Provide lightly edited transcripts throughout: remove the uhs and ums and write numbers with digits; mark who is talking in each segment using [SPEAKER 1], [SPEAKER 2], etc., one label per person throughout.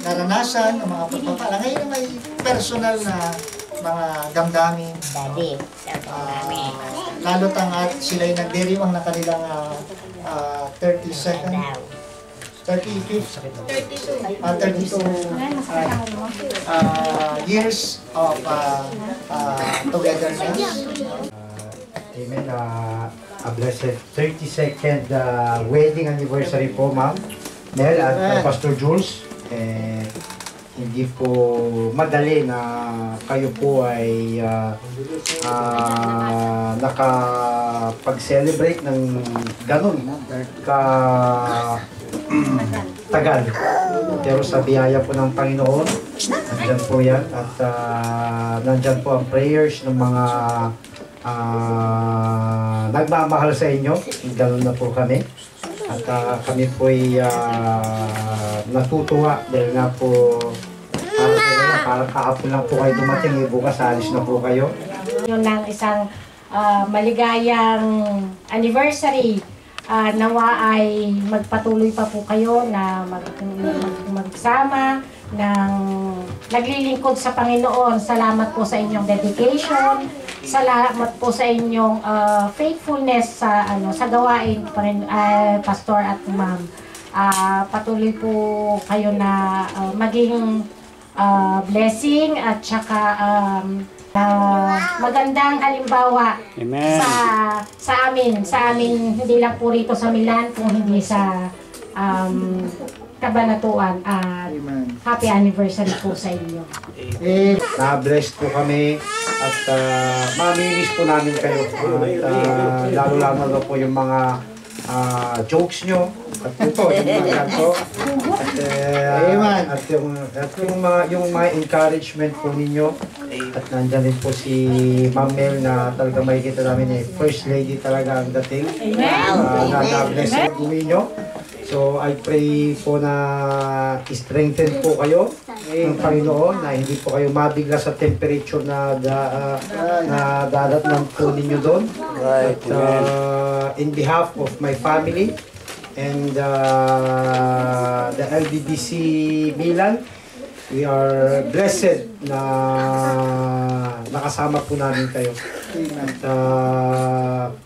[SPEAKER 1] naranasan, ang mga pagpapala. Ngayon may personal na mga damdamin.
[SPEAKER 2] Daddy,
[SPEAKER 1] Lalo tangat sila'y nagdiriwang na kanilang 30 seconds. 32 years of togetherness.
[SPEAKER 3] Amen. A blessed 32nd wedding anniversary po, Ma'am Mel at Pastor Jules. Hindi po madali na kayo po ay nakapag-celebrate ng ganun tagal. Pero sa biyaya po ng Panginoon, nandyan po yan. At nandyan po ang prayers ng mga nagmamahal sa inyo. Ganun na po kami. At kami po ay natutuwa dahil nga po parang kahapon lang po kayo dumating, bukas alis na po kayo.
[SPEAKER 2] Yun ng isang maligayang anniversary. Nawa ay magpatuloy pa po kayo na magsama ng naglilingkod sa Panginoon. Salamat po sa inyong dedication. Salamat po sa inyong faithfulness sa gawain, Pastor at Ma'am. Patuloy po kayo na maging blessing at saka magandang halimbawa.
[SPEAKER 4] Amen.
[SPEAKER 2] sa amin hindi lang po rito sa Milan, kung hindi sa Kabanatuan. Happy anniversary po sa inyo.
[SPEAKER 3] Na-bless po kami at mamimiss po namin kayo. At lalo-lalo po yung mga jokes nyo. At ito, yung mga kanto. At yung mga encouragement po ninyo. At nandyan din po si Ma'am Mel na talaga makikita namin First Lady talaga ang dating. Na-bless po ninyo. So I pray po na strengthen po kayo ng Panginoon, na hindi po kayo mabigla sa temperature na dadatnan po ninyo doon. At in behalf of my family and the LBBC Milan, we are blessed na nakasama po namin kayo. At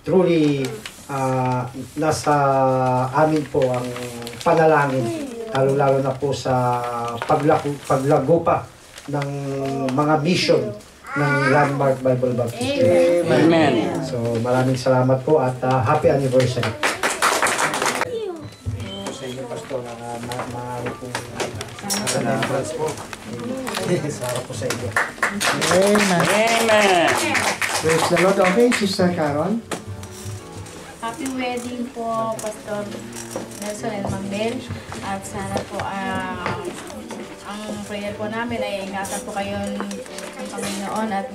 [SPEAKER 3] truly, nasa amin po ang panalangin, lalo-lalo na po sa paglago pa ng mga mission ng Landmark Bible Baptist Church.
[SPEAKER 4] Amen.
[SPEAKER 3] So maraming salamat po at happy anniversary. Sa inyo, Pastor, maaari pong salamat po. Salamat po sa inyo.
[SPEAKER 4] Amen.
[SPEAKER 1] Praise the Lord. Okay, Sister Caron.
[SPEAKER 5] Happy wedding po, Pastor Nelson and Ma'am Mel. At sana po ang prayer po namin ay ingatan po kayo ng Panginoon at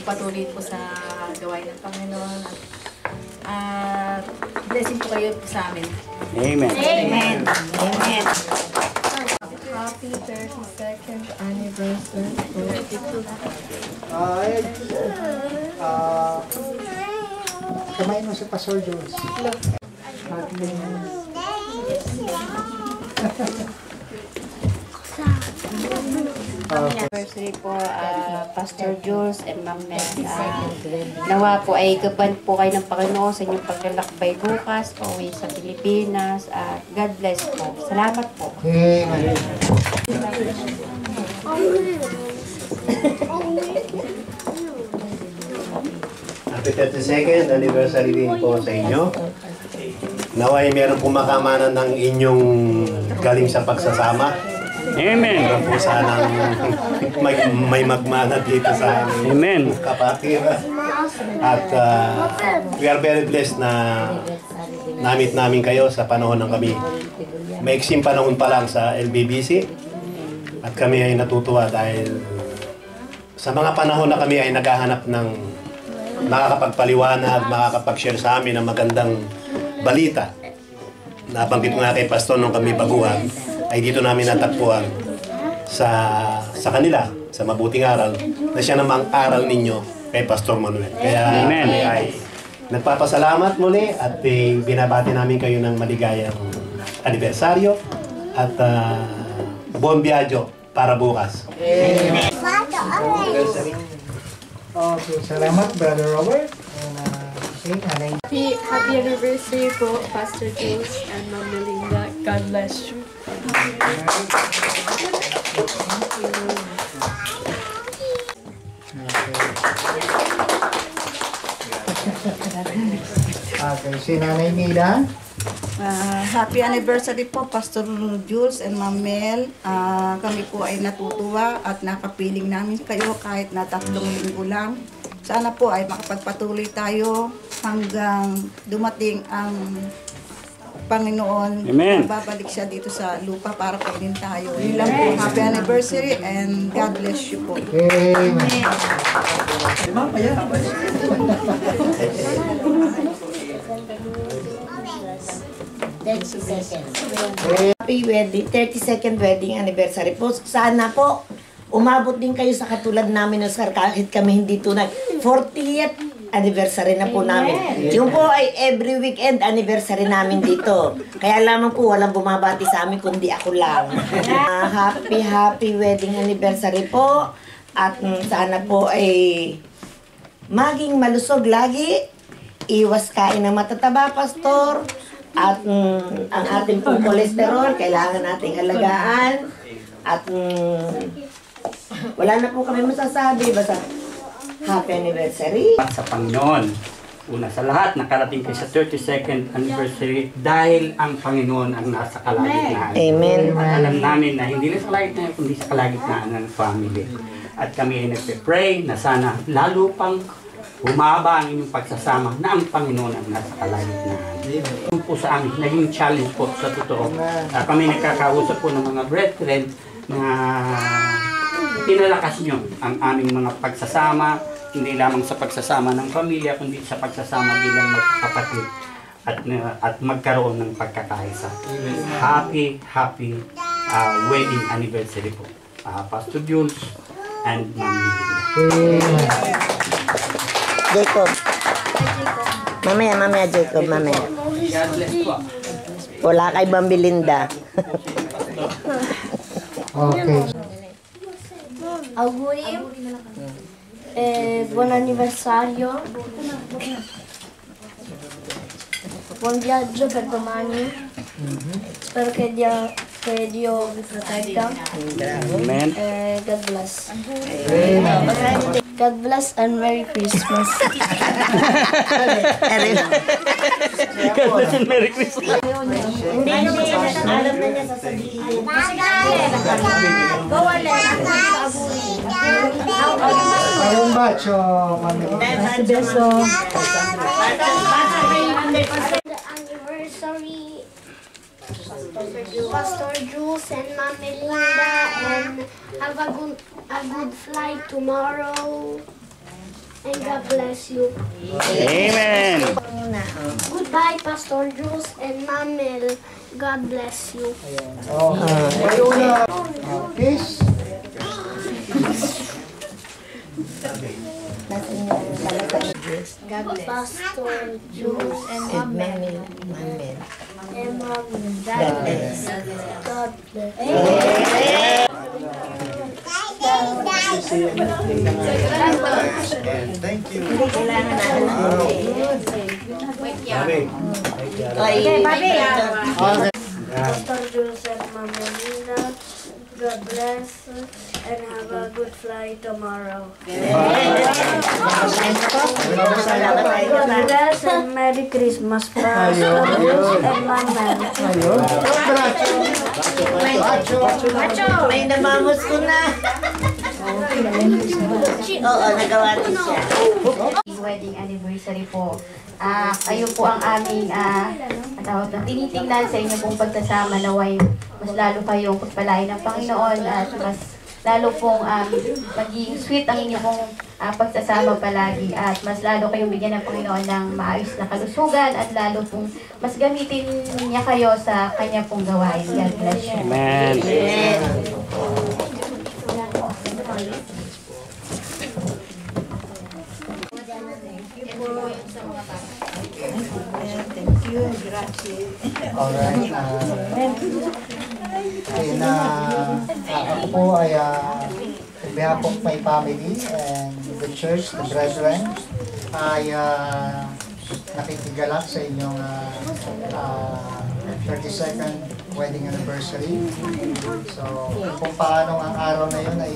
[SPEAKER 5] patuloy po sa gawain ng Panginoon. At blessing po kayo po sa amin.
[SPEAKER 4] Amen.
[SPEAKER 5] Amen. Amen.
[SPEAKER 6] Happy 32nd anniversary.
[SPEAKER 1] Kamay mo si Pastor Jules.
[SPEAKER 7] Anniversary po, Pastor Jules and Ma'am Mel. Nawa po ay gaban po kayo ng Panginoon sa inyong paglalakbay bukas, pauwi sa Pilipinas. At God bless po. Salamat po.
[SPEAKER 1] Amen.
[SPEAKER 8] Happy 32nd anniversary din po sa inyo. Naway meron pong makamanan ng inyong galing sa pagsasama.
[SPEAKER 4] Amen.
[SPEAKER 8] Meron po sanang may magmana dito sa
[SPEAKER 4] Amen.
[SPEAKER 8] kapatira. At we are very blessed na namit namin kayo sa panahon ng kami. Maiksing panahon pa lang sa LBBC. At kami ay natutuwa dahil sa mga panahon na kami ay naghahanap ng makakapagpaliwanag, makakapag-share sa amin ng magandang balita. Nabanggit ko nga kay Pastor nung kami baguhan, ay dito namin natagpuan sa kanila, sa mabuting aral, na siya namang aral ninyo kay Pastor Manuel. Kaya kami ay nagpapasalamat muli at binabati namin kayo ng maligayang anibersaryo at Buon viaggio para bukas.
[SPEAKER 1] Okay, salamat, Brother Robert. And, okay, nanay.
[SPEAKER 6] Happy anniversary po, Pastor Jules and Ma'am Melinda. God bless you.
[SPEAKER 1] Okay, si Nanay Mila.
[SPEAKER 4] Happy anniversary po, Pastor Jules and Ma'am Mel. Kami po ay natutuwa at nakapiling namin kayo kahit na 3 linggo lang. Sana po ay makapagpatuloy tayo hanggang dumating ang Panginoon.
[SPEAKER 9] Amen.
[SPEAKER 4] Babalik siya dito sa lupa para kainin tayo. Yun lang po. Happy anniversary and God bless you po.
[SPEAKER 1] Amen.
[SPEAKER 10] Happy wedding, 32nd wedding anniversary po. Sana po, umabot din kayo sa katulad namin, Oscar, kahit kami hindi tunay. 40th anniversary na po namin. Yung po ay every weekend anniversary namin dito. Kaya lamang po, walang bumabati sa amin, kundi ako lang. Happy wedding anniversary po. At sana po ay maging malusog lagi. Iwas kain ng matataba, Pastor. At ang ating pong kolesterol, kailangan nating alagaan. At wala na po kami masasabi. Basta happy anniversary.
[SPEAKER 9] Sa Panginoon, una sa lahat, nakarating kayo sa 32nd anniversary dahil ang Panginoon ang nasa kalagitnaan.
[SPEAKER 10] Amen.
[SPEAKER 9] At alam namin na hindi na sa kalagitnaan, kundi sa kalagitnaan ng family. At kami ay nagpe-pray na sana lalo pang humaba ang inyong pagsasama na ang Panginoon ang nasa kalagitnaan. Yun po sa amin, naging challenge po sa totoo. Kami nagkakausap po ng mga brethren na pinalakas nyo ang aming mga pagsasama, hindi lamang sa pagsasama ng pamilya, kundi sa pagsasama bilang magkapatid at magkaroon ng pagkakaisa. Happy wedding anniversary po. Pastor Jules and Ma'am Melinda.
[SPEAKER 10] Jacob. Mamaya, Jacob, mamaya.
[SPEAKER 9] God bless po.
[SPEAKER 10] Wala kay Bambilinda.
[SPEAKER 1] Okay.
[SPEAKER 6] Auguri, buon anniversario, buon viaggio per domani, spero che Dio vi protegga,
[SPEAKER 9] Amen.
[SPEAKER 6] God bless. God bless and Merry Christmas.
[SPEAKER 9] God bless and Merry Christmas.
[SPEAKER 10] Hindi, alam na niya sasabihin.
[SPEAKER 1] Ayun ba, Cho?
[SPEAKER 6] Anniversary, Pastor Jules and Ma'am Melinda, and have a good flight tomorrow. And God bless you.
[SPEAKER 9] Amen.
[SPEAKER 6] Goodbye, Pastor Jules and Ma'am Mel. God bless you.
[SPEAKER 1] Kiss.
[SPEAKER 6] Pastor Jules and Ma'am Mel. And Ma'am God bless. God bless.
[SPEAKER 3] Thank you.
[SPEAKER 6] Pastor Jules and Ma'am Melinda, God bless and have a good flight tomorrow. God bless and Merry Christmas, Pastor Jules and Ma'am Mel.
[SPEAKER 10] May namamos ko na. Oo, nagawa din siya.
[SPEAKER 7] Wedding anniversary po. Kayo po ang aming tinitingnan sa inyo pong pagsasama, naway mas lalo kayong pagpalain ng Panginoon at mas lalo pong maging sweet ang inyong pong pagsasama palagi at mas lalo kayong bigyan ng Panginoon ng maayos na kalusugan at lalo pong mas gamitin niya kayo sa kanya pong gawain. God bless you.
[SPEAKER 9] Amen.
[SPEAKER 4] Thank you. Grazie.
[SPEAKER 1] Alright. Okay na. Ako po ay on behalf of my family and the church, the brethren, ay nakikigalak sa inyong 32nd wedding anniversary. So, kung paano ang araw na yun ay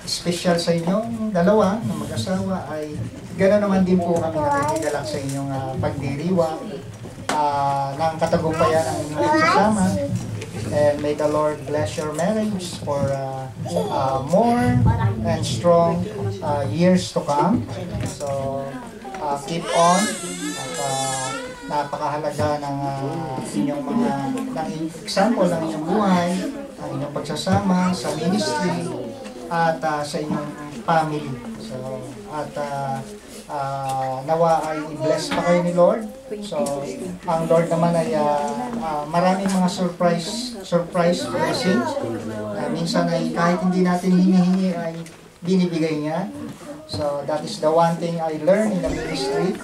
[SPEAKER 1] special sa inyong dalawa na mag-asawa, ay gano'n naman din po kami nakikigalak sa inyong pagdiriwang ng katagumpayan ng inyong pagsasama. And may the Lord bless your marriage for more and strong years to come. So, keep on. At napakahalaga ng inyong mga example ng inyong buhay, ang inyong pagsasama sa ministry at sa inyong family. So, at nawa ay i-bless pa kayo ni Lord. So, ang Lord naman ay maraming mga surprise blessings. Minsan ay kahit hindi natin hinihingi ay binibigay niya. So, that is the one thing I learned in the ministry.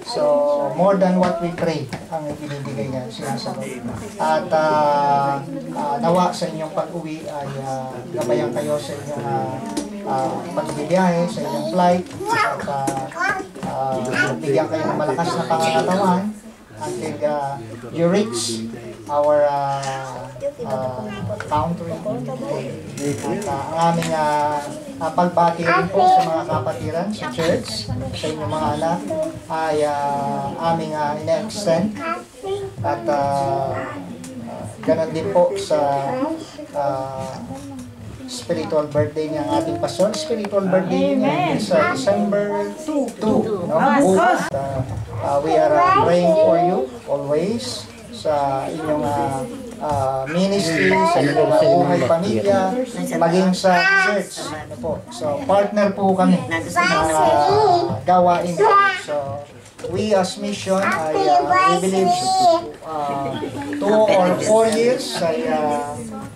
[SPEAKER 1] So, more than what we pray, ang binibigay niya, sinasagot. At nawa sa inyong pag-uwi ay gabayan kayo sa inyong pagbibiyahe, sa inyong flight. At bigyan kayo ng malakas na pangangatawan until you reach our country. At ang aming pagbati rin po sa mga kapatiran sa church, sa inyong mga anak, ay aming ina-extend. At ganun din po sa spiritual birthday niya ang ating pastor. Spiritual birthday niya is December 2. No? We are praying for you always sa inyong ministry, sa inyong buhay pamilya, maging sa church. Ano po. So, partner po kami gawain. So, we as mission, we believe 2 or 4 years ay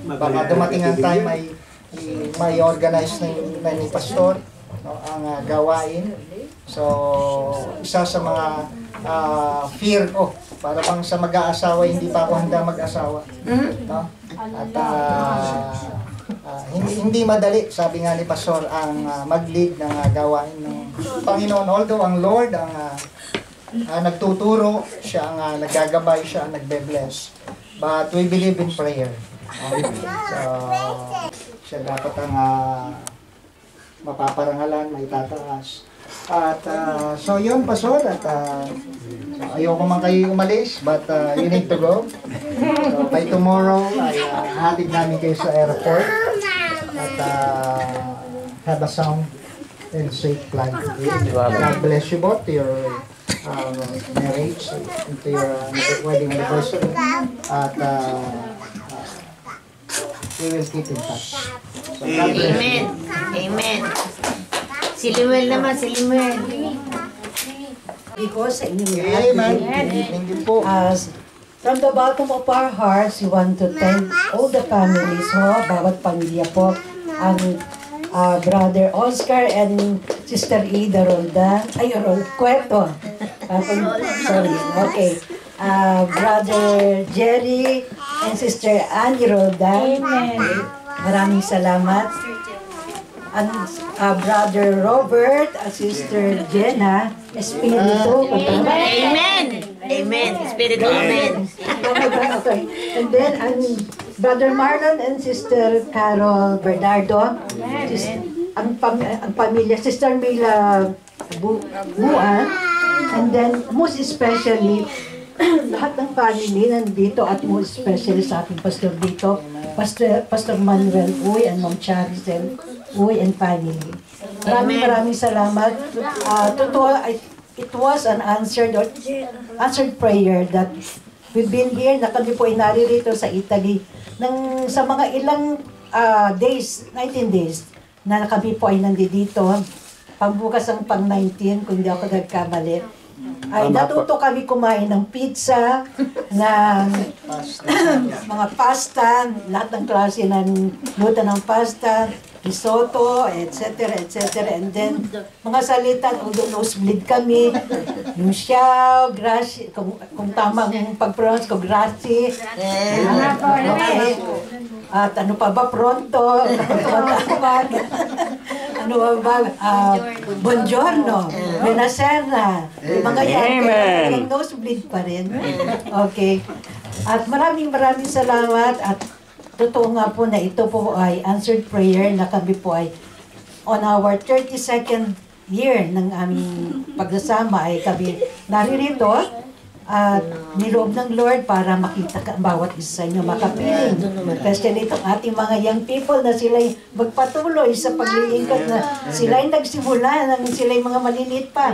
[SPEAKER 1] baka dumating ang time ay may organize na ni pastor, no, ang gawain. So, isa sa mga fear ko, para bang sa mag-aasawa, hindi pa ako handa mag-asawa. No? At hindi madali, sabi nga ni pastor, ang mag-lead ng gawain ng Panginoon. Although ang Lord ang nagtuturo, siya ang naggagabay, siya ang nagbe-bless. But we believe in prayer. So, siya dapat ang mapaparangalan, may tataas. At so yun, pastor, at ayoko man kayo umalis, but you need to go. So by tomorrow, ay hatid namin kayo sa airport at have a sound and safe flight. God bless you both to your marriage, to your wedding anniversary. At we will keep in touch. So,
[SPEAKER 10] Amen. Amen. Si Limuel naman, si Limuel.
[SPEAKER 11] Because sa inyong
[SPEAKER 1] Amen. Thank you po.
[SPEAKER 11] From the bottom of our hearts, we want to thank all the families bawat pamilya po, ang Brother Oscar and Sister Ida Rolda, Cueto. Sorry, okay. Brother Jerry and Sister Annie Rolda. Amen. Maraming salamat. And Brother Robert and Sister Jenna, Espiritu.
[SPEAKER 10] Amen. Amen. Espiritu, amen.
[SPEAKER 11] Okay. And then, Brother Marlon and Sister Carol Bernardo. Ang pamilya, Sister Mila Buan. And then, most especially, lahat ng family nandito at most especially sa ating pastor dito, Pastor Manuel Uy and Ma'am Charicel Uy and family. Maraming salamat. Totoo, it was an answered prayer that we've been here, na kami po ay naririto sa Italy sa mga ilang days, 19 days, na kami po ay nandito. Pagbukas ang pang-19, kung hindi ako nagkamali, ay natuto kami kumain ng pizza, ng mga pasta, lahat ng klase ng luto ng pasta, risotto, etc., etc. And then, mga salita, although nosebleed kami, yung siyaw, gracie, kung tamang pag-pronounce ko, gracie. Okay. At ano pa ba, pronto, ano ba, buongiorno, buonasera, yung mga yan, yung nosebleed pa rin. Okay. At maraming salamat at totoo nga po na ito po ay answered prayer na kami po ay on our 32nd year ng aming pagsasama ay kami naririto at niloob ng Lord para makita ka ang bawat isa sa inyo makapiling. Especially itong ating mga young people na sila'y magpatuloy sa paglilingkod na sila'y nagsimula nang sila'y mga maliliit pa.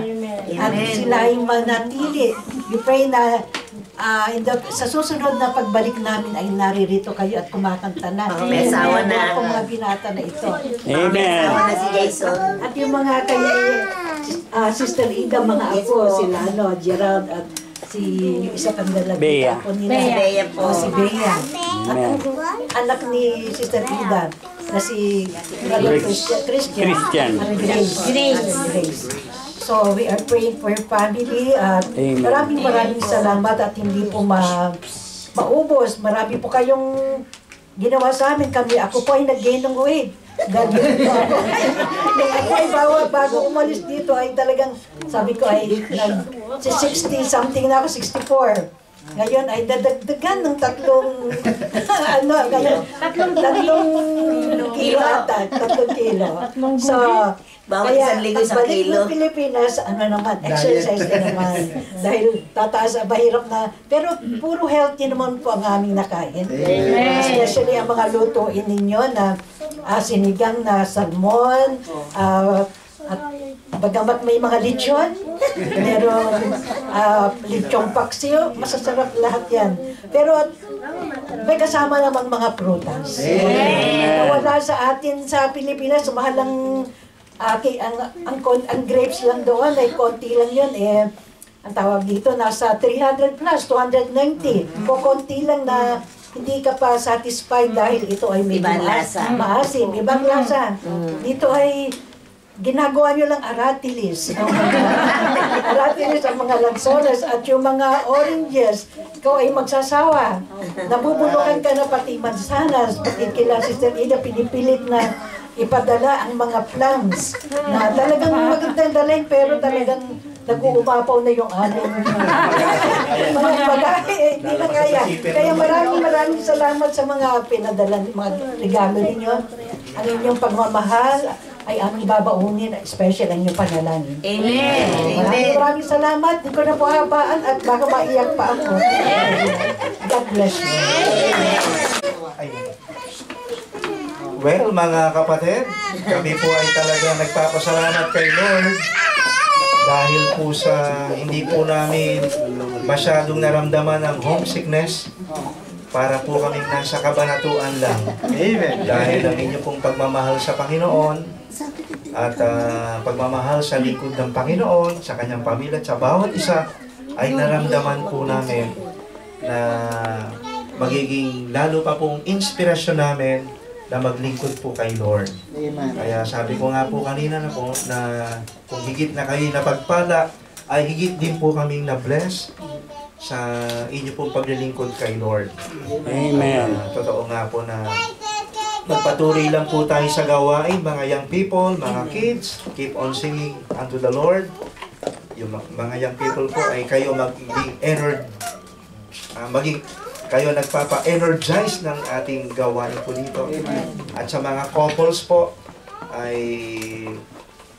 [SPEAKER 11] At sila'y manatili. We pray na sa susunod na pagbalik namin ay naririto kayo at kumakanta na.
[SPEAKER 10] May asawa na.
[SPEAKER 11] Ang mga binata na ito.
[SPEAKER 10] Amen. May asawa na si Jason.
[SPEAKER 11] At yung mga kayo, Sister Ida, mga apo, sila, Gerald at si yung isa pang lalaki po nila.
[SPEAKER 10] Bea po.
[SPEAKER 11] Si Bea. At anak ni Sister Ida na si Christian. Grace. So, we are praying for your family at maraming salamat at hindi po maubos. Marami po kayong ginawa sa amin. Ako po ay nag-gain ng weight. Ganyan po ako. Ako ay bago umalis dito ay talagang, sabi ko ay 60 something na ako, 64. Ngayon ay dadagdagan ng tatlong kilo ata, 3 kilo. So,
[SPEAKER 10] bawat isang linggo sa kilo.
[SPEAKER 11] Pagbalik ng Pilipinas, exercise din naman. Dahil tataas, mahirap na. Pero puro healthy naman po ang aming nakain. Especially ang mga lutuin ninyo na sinigang na salmon, at bagamat may mga lechon, meron lechong paksiw, masasarap lahat yan. Pero may kasama namang mga prutas. Wala sa atin sa Pilipinas, mahal ang grapes lang doon ay konti lang yun ang tawag dito nasa 300 plus 290 konti lang na hindi ka pa satisfied dahil ito ay may maasim, ibang lasa. Dito ay ginagawa nyo lang aratilis. Aratilis ang mga lansones at yung mga oranges. Ikaw ay magsasawa. Nabubulukan ka na pati mansanas. Pati kila Sister Ida pinipilit na ipadala ang mga plums na talagang magandang dalhin pero talagang nag-uumapaw na yung aming mga bagay. Hindi na kaya. Kaya maraming salamat sa mga pinadala, mga regalo ninyo. Ang inyong pagmamahal ay aming babaunin, special ang inyong panalangin.
[SPEAKER 10] Amen.
[SPEAKER 11] Maraming salamat. Hindi ko na po habaan at baka maiyak pa ako. God bless you.
[SPEAKER 3] Well, mga kapatid, kami po ay talaga nagpapasalamat kay Lord dahil po sa hindi po namin masyadong naramdaman ang homesickness para po kaming nasa kabanatuan lang. Amen. Dahil ang inyo pong pagmamahal sa Panginoon at pagmamahal sa likod ng Panginoon, sa kanyang pamilya at sa bawat isa ay naramdaman po namin na magiging lalo pa pong inspirasyon namin na maglingkod po kay Lord.
[SPEAKER 1] Amen.
[SPEAKER 3] Kaya sabi ko nga po kanina na po na kung higit na kayo napagpala, ay higit din po kaming na-bless sa inyo pong paglilingkod kay Lord. Amen. Totoo nga po na magpatuloy lang po tayo sa gawain, mga young people, mga kids, keep on singing unto the Lord. Yung mga young people po ay kayo kayo nagpapa-energize ng ating gawain po dito. At sa mga couples po, ay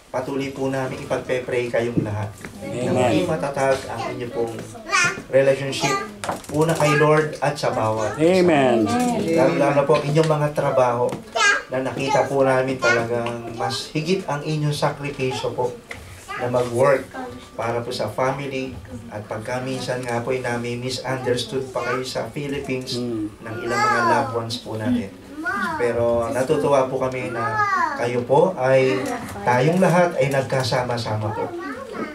[SPEAKER 3] patuloy po namin ipagpe-pray kayong lahat. Na maging matatag ang inyo pong relationship. Una kay Lord at sa bawat. Amen. Lalo po inyong mga trabaho na nakita po namin talagang mas higit ang inyong sakripisyo po na mag-work para po sa family at pagka minsan nga po ay nami-misunderstood pa kayo sa Philippines ng ilang mga loved ones po natin. Pero natutuwa po kami na kayo po ay tayong lahat ay nagkasama-sama po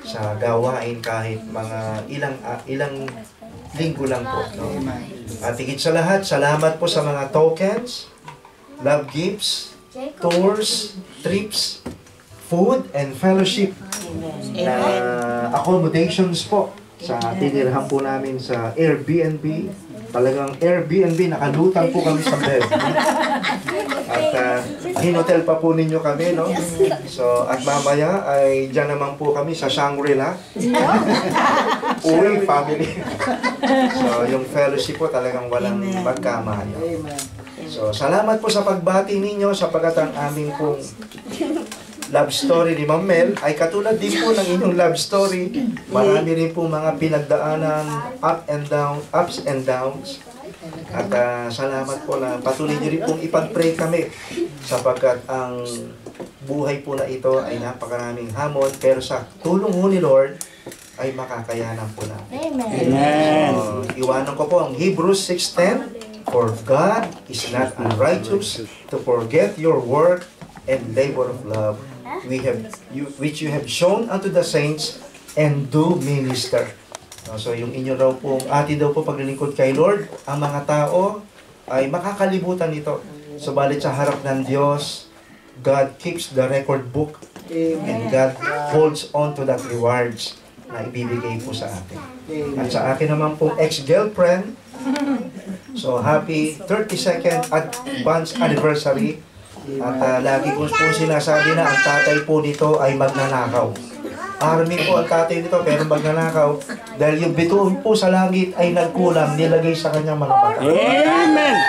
[SPEAKER 3] sa gawain kahit mga ilang linggo lang po. No? At higit sa lahat, salamat po sa mga tokens, love gifts, tours, trips, food, and fellowship. Accommodations po sa tinirahan po namin sa Airbnb. Talagang Airbnb, nakalutang po kami sa bed. At hinotel pa po ninyo kami, no? So, at mamaya ay dyan naman po kami sa Shangri-La. Uwi, family. So, yung fellowship po talagang walang pagkamahal. So, salamat po sa pagbati ninyo sapagkat ang aming pong love story ni Ma'am Mel ay katulad din po ng inyong love story. Marami rin po mga pinagdaanan, ups and downs. At salamat po na patuloy niyo rin pong ipag-pray kami sapagkat ang buhay po na ito ay napakaraming hamon pero sa tulong ho ni Lord ay makakayanan po natin.
[SPEAKER 2] Amen.
[SPEAKER 3] So, iwanan ko po ang Hebrews 6:10. For God is not unrighteous to forget your work and labor of love which you have shown unto the saints and do minister. So yung inyo raw po, atin daw po paglilingkod kay Lord, ang mga tao ay makakalimutan ito. Subalit sa harap ng Diyos, God keeps the record book and God holds on to that rewards na ibibigay po sa atin. At sa akin naman pong ex-girlfriend, so happy 32nd advance anniversary. At lagi ko po sinasabi na ang tatay po nito ay magnanakaw. Army po ang tatay nito pero magnanakaw dahil yung bituin po sa langit ay nagkulang, nilagay sa kanyang mga mata.
[SPEAKER 9] Amen!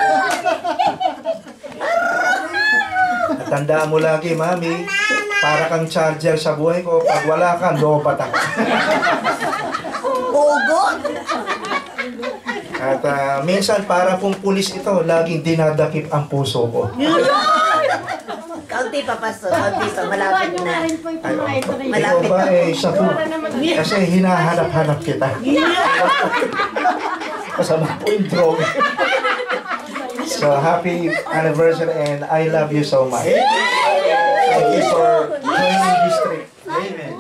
[SPEAKER 3] At tandaan mo lagi, Mami, para kang charger sa buhay ko, pag wala ka, lobat ako.
[SPEAKER 10] Ugo!
[SPEAKER 3] At minsan para pong pulis ito, laging dinadakip ang puso ko.
[SPEAKER 10] Kaunti pa, Pastor. Kaunti pa. Malapit na.
[SPEAKER 3] Ikaw ba sa po? Kasi hinahanap-hanap kita. Kasama po yung drone. So, happy anniversary and I love you so much. Thank you for joining this trip. Amen.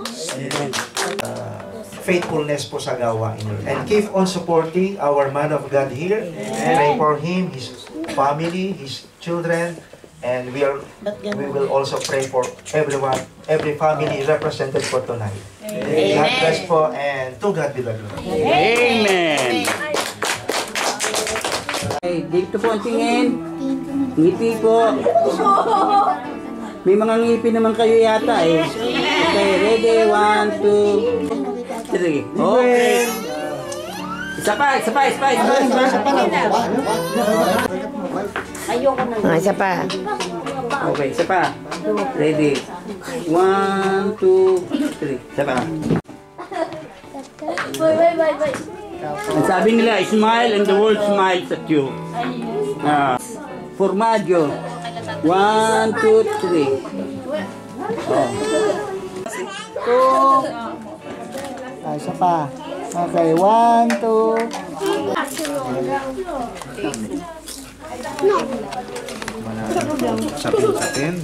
[SPEAKER 3] Faithfulness po sa gawain niyo. And keep on supporting our man of God here. Pray for him, his family, his children, and we will also pray for everyone, every family represented for tonight. Amen. God bless po and to God be the glory.
[SPEAKER 9] Amen! Okay, dito po ang tingin. Ngipi po. May mga ngipi naman kayo yata eh. Okay, ready? 1, 2, 3. Okay. Isa pa.
[SPEAKER 10] Ayoko na. Isa pa.
[SPEAKER 9] Okay, isa pa. Ready? 1, 2, 3. Isa pa.
[SPEAKER 6] Bye.
[SPEAKER 9] Ang sabi nila, smile and the world smiles at you. Formaggio. 1, 2, 3.
[SPEAKER 1] Isa pa. Okay, 1, 2.
[SPEAKER 3] Sapin.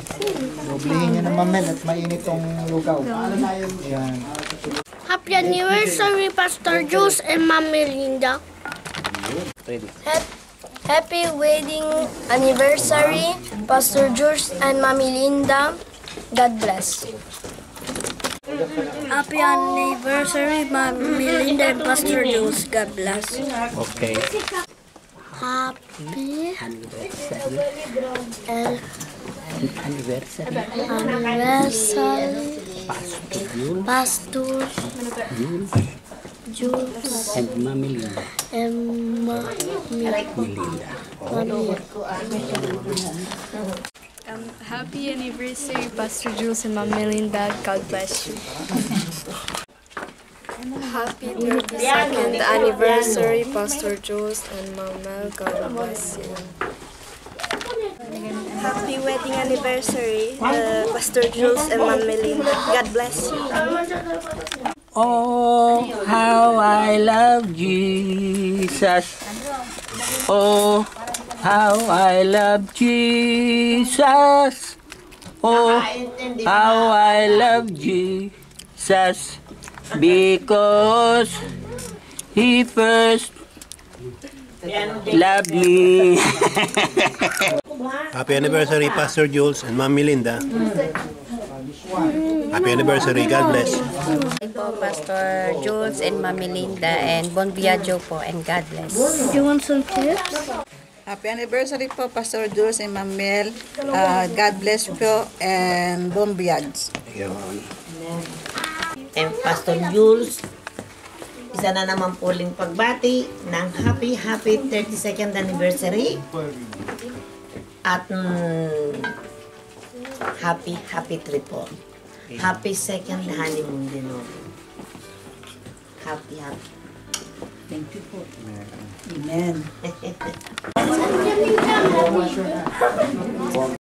[SPEAKER 1] Doblihin nyo naman, men, at mainit tong lugaw. Ayan.
[SPEAKER 6] Happy anniversary, Pastor Jules and Ma'am Melinda. Happy wedding anniversary, Pastor Jules and Ma'am Melinda. God bless. Happy anniversary, Ma'am Melinda and Pastor Jules. God bless.
[SPEAKER 9] Okay.
[SPEAKER 6] Happy anniversary, Pastor Jules
[SPEAKER 9] And Mami Linda.
[SPEAKER 6] and
[SPEAKER 9] Melinda.
[SPEAKER 12] Happy anniversary, Pastor Jules and Ma'am Melinda. God bless you. Happy 32nd anniversary, Pastor Jules and Ma'am Mel. God bless you.
[SPEAKER 6] Happy wedding anniversary, Pastor Jules and Ma'am Melinda. God bless you.
[SPEAKER 9] Oh, how I love Jesus. Oh, how I love Jesus. Oh, how I love Jesus. Because He first Love me.
[SPEAKER 8] Happy anniversary, Pastor Jules and Ma'am Melinda. Happy anniversary. God bless.
[SPEAKER 7] Hi po, Pastor Jules and Ma'am Melinda, and Bon Viaggio po, and God bless.
[SPEAKER 6] Do you want some chips?
[SPEAKER 4] Happy anniversary po, Pastor Jules and Ma'am Mel. God bless po and bon voyage.
[SPEAKER 10] And Pastor Jules, isa na naman po uling pagbati ng happy 32nd anniversary. At happy trip po. Happy second honeymoon din po. Happy.
[SPEAKER 11] Thank you po. Amen.